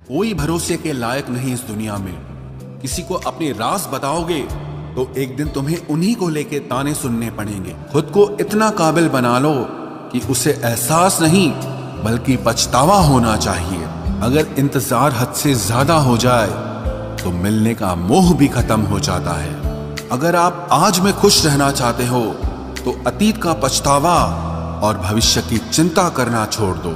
कोई भरोसे के लायक नहीं इस दुनिया में। किसी को अपने राज बताओगे तो एक दिन तुम्हें उन्हीं को लेके ताने सुनने पड़ेंगे। खुद को इतना काबिल बना लो कि उसे एहसास नहीं बल्कि पछतावा होना चाहिए। अगर इंतजार हद से ज्यादा हो जाए तो मिलने का मोह भी खत्म हो जाता है। अगर आप आज में खुश रहना चाहते हो तो अतीत का पछतावा और भविष्य की चिंता करना छोड़ दो।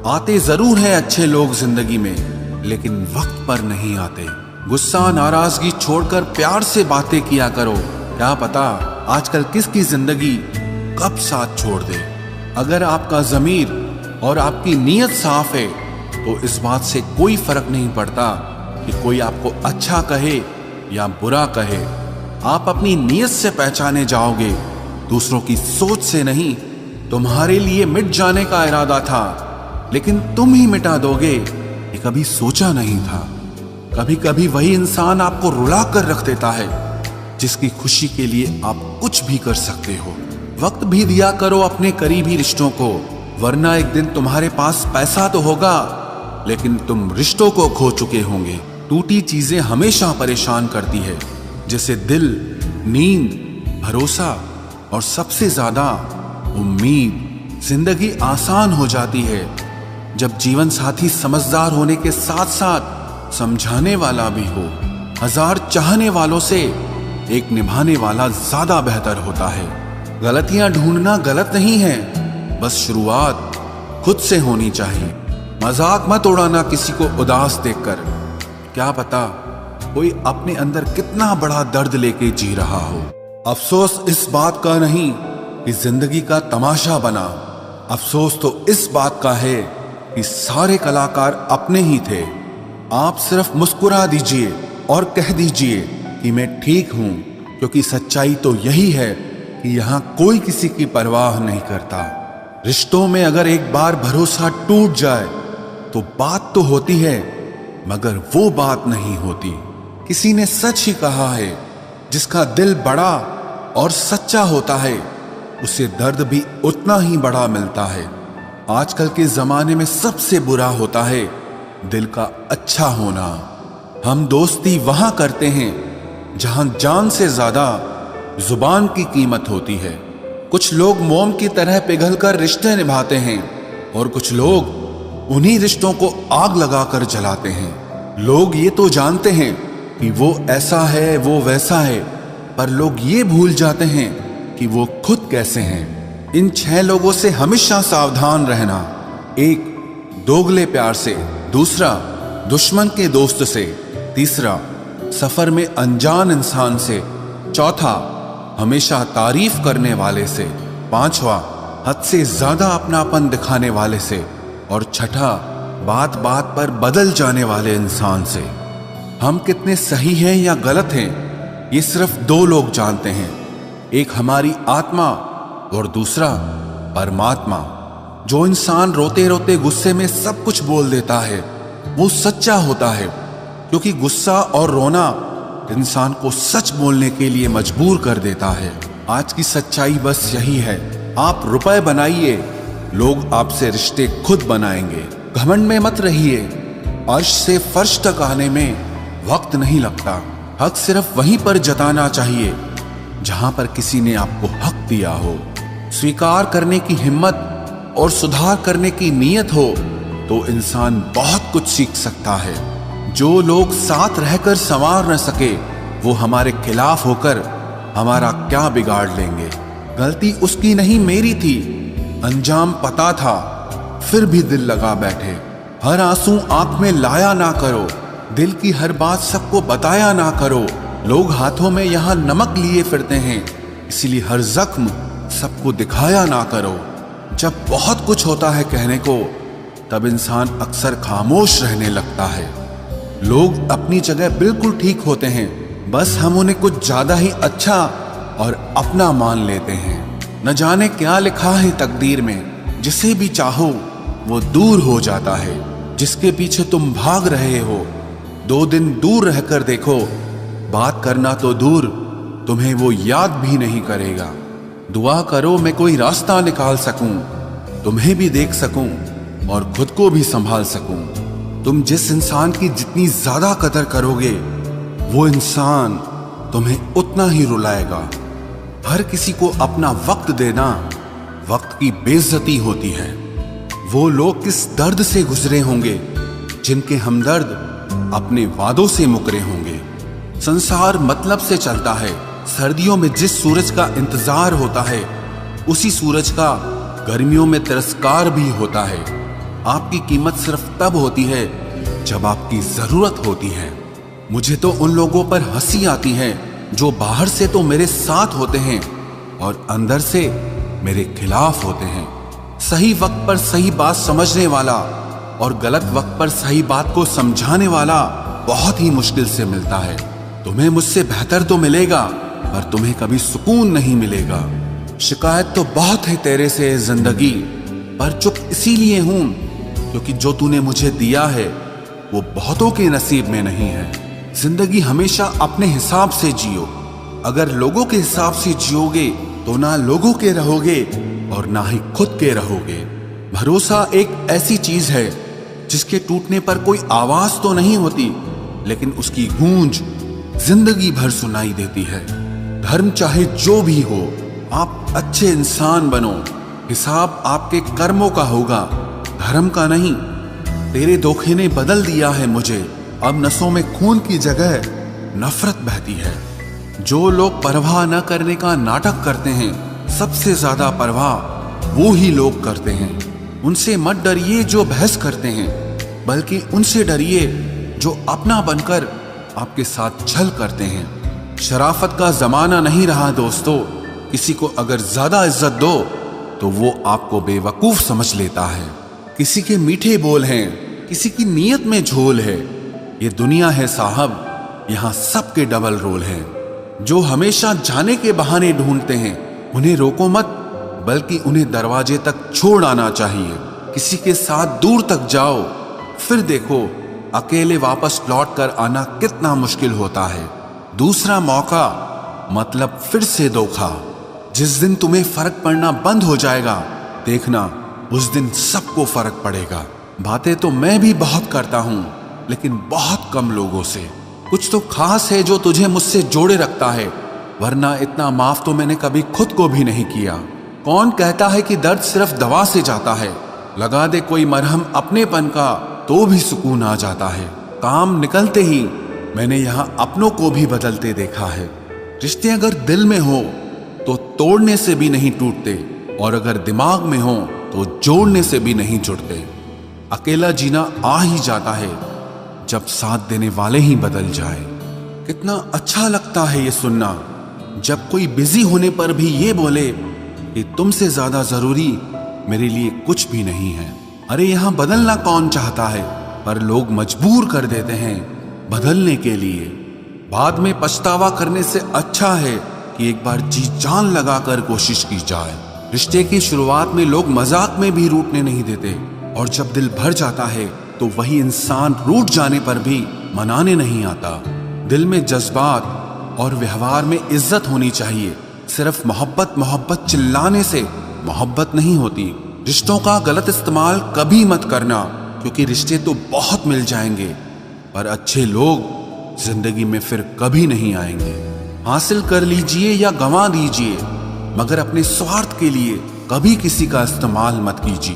आते जरूर हैं अच्छे लोग जिंदगी में, लेकिन वक्त पर नहीं आते। गुस्सा नाराजगी छोड़कर प्यार से बातें किया करो। क्या पता आजकल किसकी जिंदगी कब साथ छोड़ दे। अगर आपका ज़मीर और आपकी नीयत साफ है तो इस बात से कोई फर्क नहीं पड़ता कि कोई आपको अच्छा कहे या बुरा कहे। आप अपनी नीयत से पहचाने जाओगे, दूसरों की सोच से नहीं। तुम्हारे लिए मिट जाने का इरादा था, लेकिन तुम ही मिटा दोगे ये कभी सोचा नहीं था। कभी कभी वही इंसान आपको रुला कर रख देता है जिसकी खुशी के लिए आप कुछ भी कर सकते हो। वक्त भी दिया करो अपने करीबी रिश्तों को, वरना एक दिन तुम्हारे पास पैसा तो होगा लेकिन तुम रिश्तों को खो चुके होंगे। टूटी चीजें हमेशा परेशान करती है, जैसे दिल, नींद, भरोसा और सबसे ज्यादा उम्मीद। जिंदगी आसान हो जाती है जब जीवन साथी समझदार होने के साथ साथ समझाने वाला भी हो। 1000 चाहने वालों से एक निभाने वाला ज्यादा बेहतर होता है। गलतियां ढूंढना गलत नहीं है, बस शुरुआत खुद से होनी चाहिए। मजाक मत उड़ाना किसी को उदास देखकर। क्या पता कोई अपने अंदर कितना बड़ा दर्द लेके जी रहा हो। अफसोस इस बात का नहीं कि जिंदगी का तमाशा बना, अफसोस तो इस बात का है कि सारे कलाकार अपने ही थे। आप सिर्फ मुस्कुरा दीजिए और कह दीजिए कि मैं ठीक हूं, क्योंकि सच्चाई तो यही है कि यहां कोई किसी की परवाह नहीं करता। रिश्तों में अगर एक बार भरोसा टूट जाए तो बात तो होती है, मगर वो बात नहीं होती। किसी ने सच ही कहा है, जिसका दिल बड़ा और सच्चा होता है उसे दर्द भी उतना ही बड़ा मिलता है। आजकल के जमाने में सबसे बुरा होता है दिल का अच्छा होना। हम दोस्ती वहां करते हैं जहां जान से ज्यादा जुबान की कीमत होती है। कुछ लोग मोम की तरह पिघलकर रिश्ते निभाते हैं और कुछ लोग उन्हीं रिश्तों को आग लगाकर जलाते हैं। लोग ये तो जानते हैं कि वो ऐसा है, वो वैसा है, पर लोग ये भूल जाते हैं कि वो खुद कैसे हैं। इन 6 लोगों से हमेशा सावधान रहना। 1 दोगले प्यार से, दूसरा दुश्मन के दोस्त से, तीसरा सफर में अनजान इंसान से, चौथा हमेशा तारीफ करने वाले से, पांचवा हद से ज्यादा अपनापन दिखाने वाले से, और छठा बात बात पर बदल जाने वाले इंसान से। हम कितने सही हैं या गलत हैं ये सिर्फ 2 लोग जानते हैं, एक हमारी आत्मा और दूसरा परमात्मा। जो इंसान रोते रोते गुस्से में सब कुछ बोल देता है वो सच्चा होता है, क्योंकि गुस्सा और रोना इंसान को सच बोलने के लिए मजबूर कर देता है। आज की सच्चाई बस यही है, आप रुपए बनाइए, लोग आपसे रिश्ते खुद बनाएंगे। घमंड में मत रहिए, अर्श से फर्श तक आने में वक्त नहीं लगता। हक सिर्फ वहीं पर जताना चाहिए जहां पर किसी ने आपको हक दिया हो। स्वीकार करने की हिम्मत और सुधार करने की नीयत हो तो इंसान बहुत कुछ सीख सकता है। जो लोग साथ रहकर संवार न सके वो हमारे खिलाफ होकर हमारा क्या बिगाड़ लेंगे। गलती उसकी नहीं मेरी थी, अंजाम पता था फिर भी दिल लगा बैठे। हर आंसू आंख में लाया ना करो, दिल की हर बात सबको बताया ना करो। लोग हाथों में यहाँ नमक लिए फिरते हैं, इसीलिए हर जख्म सबको दिखाया ना करो। जब बहुत कुछ होता है कहने को, तब इंसान अक्सर खामोश रहने लगता है। लोग अपनी जगह बिल्कुल ठीक होते हैं, बस हम उन्हें कुछ ज्यादा ही अच्छा और अपना मान लेते हैं। न जाने क्या लिखा है तकदीर में, जिसे भी चाहो वो दूर हो जाता है। जिसके पीछे तुम भाग रहे हो 2 दिन दूर रहकर देखो, बात करना तो दूर तुम्हें वो याद भी नहीं करेगा। दुआ करो मैं कोई रास्ता निकाल सकूं, तुम्हें भी देख सकूं और खुद को भी संभाल सकूं। तुम जिस इंसान की जितनी ज्यादा कदर करोगे, वो इंसान तुम्हें उतना ही रुलाएगा। हर किसी को अपना वक्त देना वक्त की बेइज्जती होती है। वो लोग किस दर्द से गुजरे होंगे जिनके हमदर्द अपने वादों से मुकरे होंगे। संसार मतलब से चलता है। सर्दियों में जिस सूरज का इंतजार होता है, उसी सूरज का गर्मियों में तिरस्कार भी होता है। आपकी कीमत सिर्फ तब होती है जब आपकी जरूरत होती है। मुझे तो उन लोगों पर हंसी आती है जो बाहर से तो मेरे साथ होते हैं और अंदर से मेरे खिलाफ होते हैं। सही वक्त पर सही बात समझने वाला और गलत वक्त पर सही बात को समझाने वाला बहुत ही मुश्किल से मिलता है। तुम्हें मुझसे बेहतर तो मिलेगा, पर तुम्हें कभी सुकून नहीं मिलेगा। शिकायत तो बहुत है तेरे से जिंदगी, पर चुप इसीलिए हूं क्योंकि जो तूने मुझे दिया है वो बहुतों के नसीब में नहीं है। जिंदगी हमेशा अपने हिसाब से जियो। अगर लोगों के हिसाब से जियोगे तो ना लोगों के रहोगे और ना ही खुद के रहोगे। भरोसा एक ऐसी चीज है जिसके टूटने पर कोई आवाज तो नहीं होती, लेकिन उसकी गूंज जिंदगी भर सुनाई देती है। धर्म चाहे जो भी हो, आप अच्छे इंसान बनो। हिसाब आपके कर्मों का होगा, धर्म का नहीं। तेरे धोखे ने बदल दिया है मुझे। अब नसों में खून की जगह नफरत बहती है। जो लोग परवाह न करने का नाटक करते हैं, सबसे ज्यादा परवाह वो ही लोग करते हैं। उनसे मत डरिए जो बहस करते हैं, बल्कि उनसे डरिए जो अपना बनकर आपके साथ छल करते हैं। शराफत का जमाना नहीं रहा दोस्तों। किसी को अगर ज्यादा इज्जत दो तो वो आपको बेवकूफ समझ लेता है। किसी के मीठे बोल हैं, किसी की नीयत में झोल है। ये दुनिया है साहब, यहाँ सबके डबल रोल हैं। जो हमेशा जाने के बहाने ढूंढते हैं, उन्हें रोको मत, बल्कि उन्हें दरवाजे तक छोड़ आना चाहिए। किसी के साथ दूर तक जाओ, फिर देखो अकेले वापस लौट कर आना कितना मुश्किल होता है। दूसरा मौका मतलब फिर से धोखा। जिस दिन तुम्हें फर्क पड़ना बंद हो जाएगा, देखना उस दिन सबको फर्क पड़ेगा। बातें तो मैं भी बहुत करता हूं, लेकिन बहुत कम लोगों से। कुछ तो खास है जो तुझे मुझसे जोड़े रखता है, वरना इतना माफ तो मैंने कभी खुद को भी नहीं किया। कौन कहता है कि दर्द सिर्फ दवा से जाता है? लगा दे कोई मरहम अपनेपन का तो भी सुकून आ जाता है। काम निकलते ही मैंने यहाँ अपनों को भी बदलते देखा है। रिश्ते अगर दिल में हो तो तोड़ने से भी नहीं टूटते, और अगर दिमाग में हो तो जोड़ने से भी नहीं जुड़ते। अकेला जीना आ ही जाता है जब साथ देने वाले ही बदल जाए। कितना अच्छा लगता है ये सुनना, जब कोई बिजी होने पर भी ये बोले कि तुमसे ज्यादा जरूरी मेरे लिए कुछ भी नहीं है। अरे यहाँ बदलना कौन चाहता है, पर लोग मजबूर कर देते हैं बदलने के लिए। बाद में पछतावा करने से अच्छा है कि एक बार जी जान लगाकर कोशिश की जाए। रिश्ते की शुरुआत में लोग मजाक में भी रूठने नहीं देते, और जब दिल भर जाता है तो वही इंसान रूठ जाने पर भी मनाने नहीं आता। दिल में जज्बात और व्यवहार में इज्जत होनी चाहिए। सिर्फ मोहब्बत मोहब्बत चिल्लाने से मोहब्बत नहीं होती। रिश्तों का गलत इस्तेमाल कभी मत करना, क्योंकि रिश्ते तो बहुत मिल जाएंगे, पर अच्छे लोग जिंदगी में फिर कभी नहीं आएंगे। हासिल कर लीजिए या गंवा दीजिए, मगर अपने स्वार्थ के लिए कभी किसी का इस्तेमाल मत कीजिए।